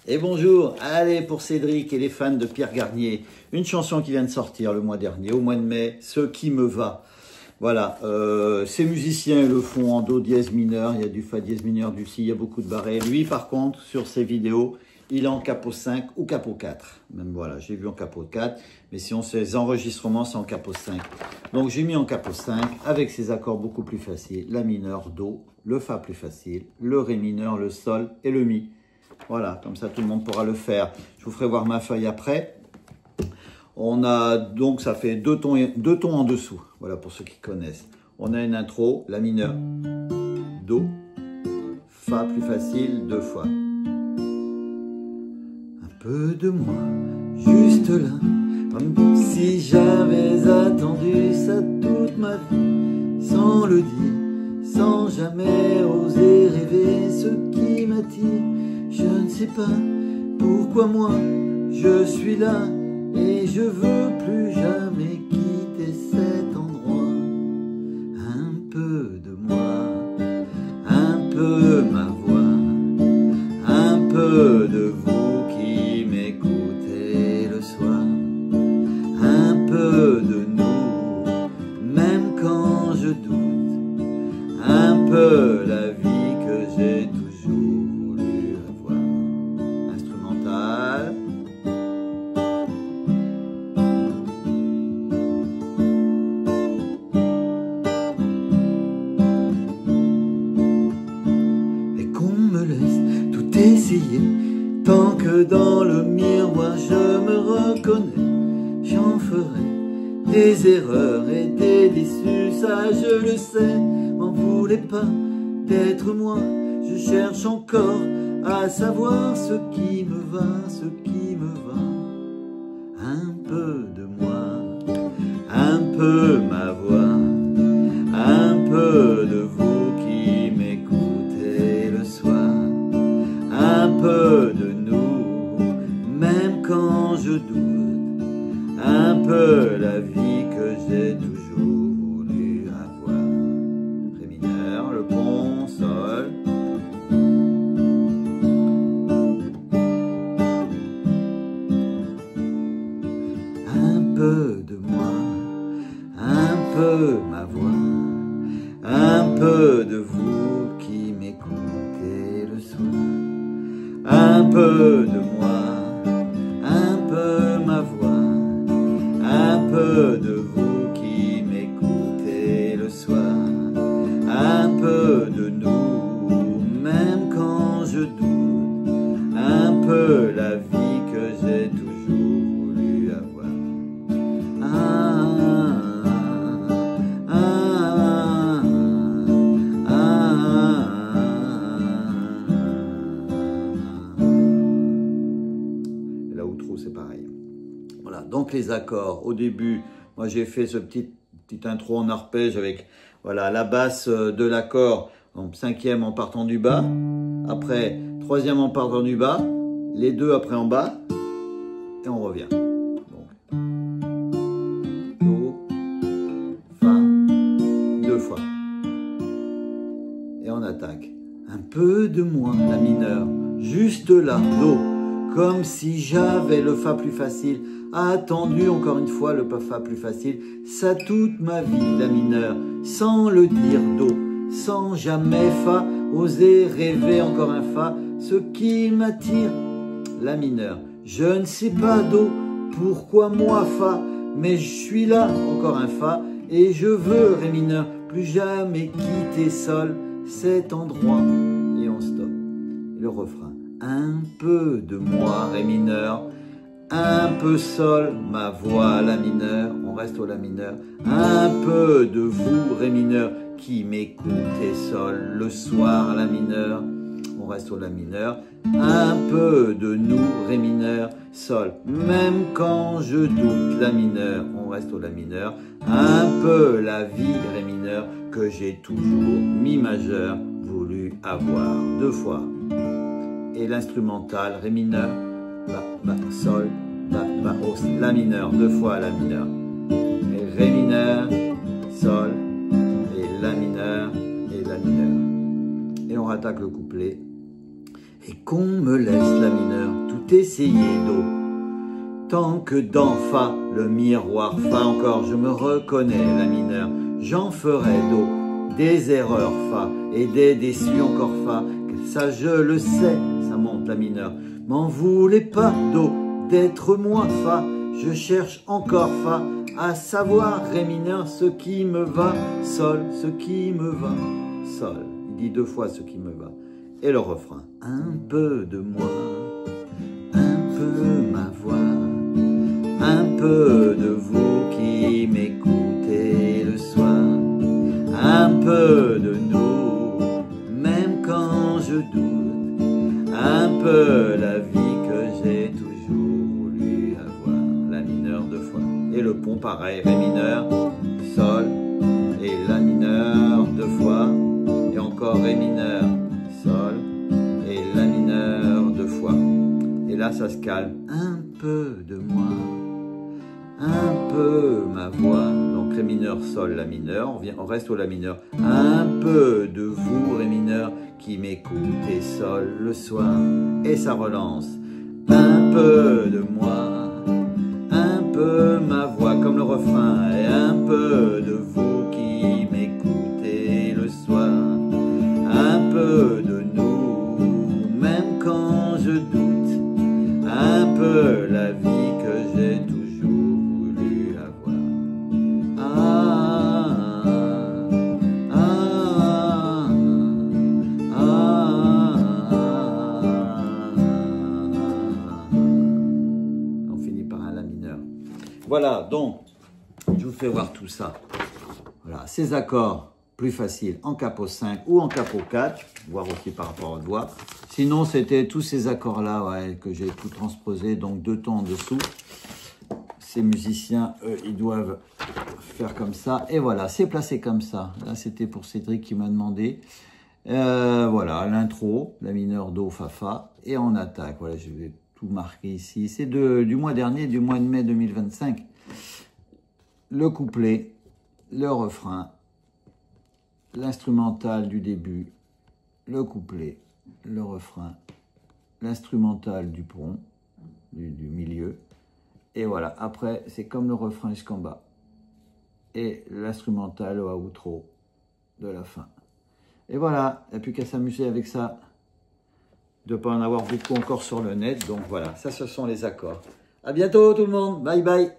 Et bonjour, allez pour Cédric et les fans de Pierre Garnier, une chanson qui vient de sortir le mois dernier, au mois de mai, Ce qui me va. Voilà, ces musiciens le font en do dièse mineur, il y a du fa dièse mineur, du si, il y a beaucoup de barrés. Lui par contre, sur ses vidéos, il est en capo 5 ou capo 4. Même voilà, j'ai vu en capo 4, mais si on fait les enregistrements, c'est en capo 5. Donc j'ai mis en capo 5 avec ses accords beaucoup plus faciles, la mineur, do, le fa plus facile, le ré mineur, le sol et le mi. Voilà, comme ça tout le monde pourra le faire. Je vous ferai voir ma feuille après. On a donc, ça fait deux tons en dessous. Voilà pour ceux qui connaissent. On a une intro, la mineur, do, fa plus facile, deux fois. Un peu de moi, juste là, comme si j'avais attendu ça toute ma vie, sans le dire, sans jamais oser rêver ce qui m'attire. Je ne sais pas pourquoi moi je suis là et je veux plus jamais quitter cet endroit. Un peu de moi, un peu ma voix, un peu de vous qui m'écoutez le soir, un peu de nous, même quand je doute, un peu la vie que j'ai toujours voulu avoir. Instrumental. Et qu'on me laisse tout essayer, tant que dans le miroir je me reconnais, j'en ferai des erreurs et des déçus, ça je le sais. M'en voulez pas d'être moi, je cherche encore à savoir ce qui me va, ce qui me va. Un peu de moi, un peu ma voix, un peu de vous qui m'écoutez le soir, un peu de nous, même quand je doute, un peu la vie que j'ai toujours voulu avoir. Ré mineur, le pont, sol. Un peu de moi, un peu ma voix, un peu de vous qui m'écoutez le soir, un peu de moi, un peu ma voix, un peu de vous qui m'écoutez le soir, un peu de nous, même quand je doute, un peu la vie que j'ai toujours voulu avoir. Et la outro, c'est pareil. Voilà, donc les accords. Au début, moi j'ai fait ce petit intro en arpège avec voilà, la basse de l'accord, donc cinquième en partant du bas, après troisième en partant du bas, les deux après en bas, et on revient. Donc, do, fa, deux fois. Et on attaque. Un peu de moi, la mineure, juste là, do, comme si j'avais le fa plus facile, attendu encore une fois le fa plus facile, ça toute ma vie, la mineure, sans le dire, do, sans jamais fa, oser rêver encore un fa, ce qui m'attire, la mineure. Je ne sais pas, do, pourquoi moi fa, mais je suis là, encore un fa, et je veux, ré mineur, plus jamais quitter sol, cet endroit, et on stoppe. Et le refrain, un peu de moi, ré mineur, un peu sol, ma voix, la mineur, on reste au la mineur, un peu de vous, ré mineur, qui m'écoutez sol, le soir, la mineur, on reste au la mineur, un peu de nous, ré mineur, sol, même quand je doute, la mineur, on reste au la mineur, un peu la vie, ré mineur, que j'ai toujours, mi majeur, voulu avoir, deux fois. Et l'instrumental, ré mineur, ba, sol, ba, hausse, la mineur, deux fois la mineur. Et ré mineur, sol, et la mineur, et la mineur. Et on rattaque le couplet. Et qu'on me laisse la mineur essayer, Do. Tant que dans Fa, le miroir Fa encore, je me reconnais, la mineure, j'en ferai, Do, des erreurs Fa, et des déçus encore Fa, ça je le sais, ça monte, la mineure. M'en voulez pas, Do, d'être moi Fa, je cherche encore Fa, à savoir, Ré mineur, ce qui me va, Sol, ce qui me va, Sol. Il dit 2 fois ce qui me va. Et le refrain. Un peu de moi, un peu ma voix, un peu de vous qui m'écoutez le soir, un peu de nous, même quand je doute, un peu la vie que j'ai toujours voulu avoir. La mineure 2 fois. Et le pont pareil, Ré mineur, Sol, et La mineur 2 fois, et encore Ré mineur, Sol, et La mineur 2 fois. Et là ça se calme. Un peu de moi, un peu ma voix. Donc Ré mineur, Sol, La mineur, on reste au La mineur. Un peu de vous, Ré mineur, qui m'écoutez, Sol, le soir. Et ça relance. Un peu de moi, un peu ma voix, comme le refrain, et un peu de vous qui m'écoutez le soir, un peu de nous, même quand je doute, un peu la vie que j'ai toujours voulu avoir. Ah, ah, ah, ah, on finit par un La mineur. Voilà, donc, je vous fais voir tout ça. Voilà, ces accords plus faciles en capo 5 ou en capo 4, voir aussi par rapport à votre voix. Sinon, c'était tous ces accords-là ouais, que j'ai tout transposé, donc 2 tons en dessous. Ces musiciens, eux, ils doivent faire comme ça. Et voilà, c'est placé comme ça. Là, c'était pour Cédric qui m'a demandé. Voilà, l'intro, La mineur, Do, Fa, Fa. Et on attaque. Voilà, je vais tout marquer ici. C'est du mois dernier, du mois de mai 2025. Le couplet, le refrain, l'instrumental du début, le couplet, le refrain, l'instrumental du pont, du milieu. Et voilà, après, c'est comme le refrain jusqu'en bas. Et l'instrumental au outro de la fin. Et voilà, il n'y a plus qu'à s'amuser avec ça. De ne pas en avoir beaucoup encore sur le net. Donc voilà, ça ce sont les accords. À bientôt tout le monde, bye bye.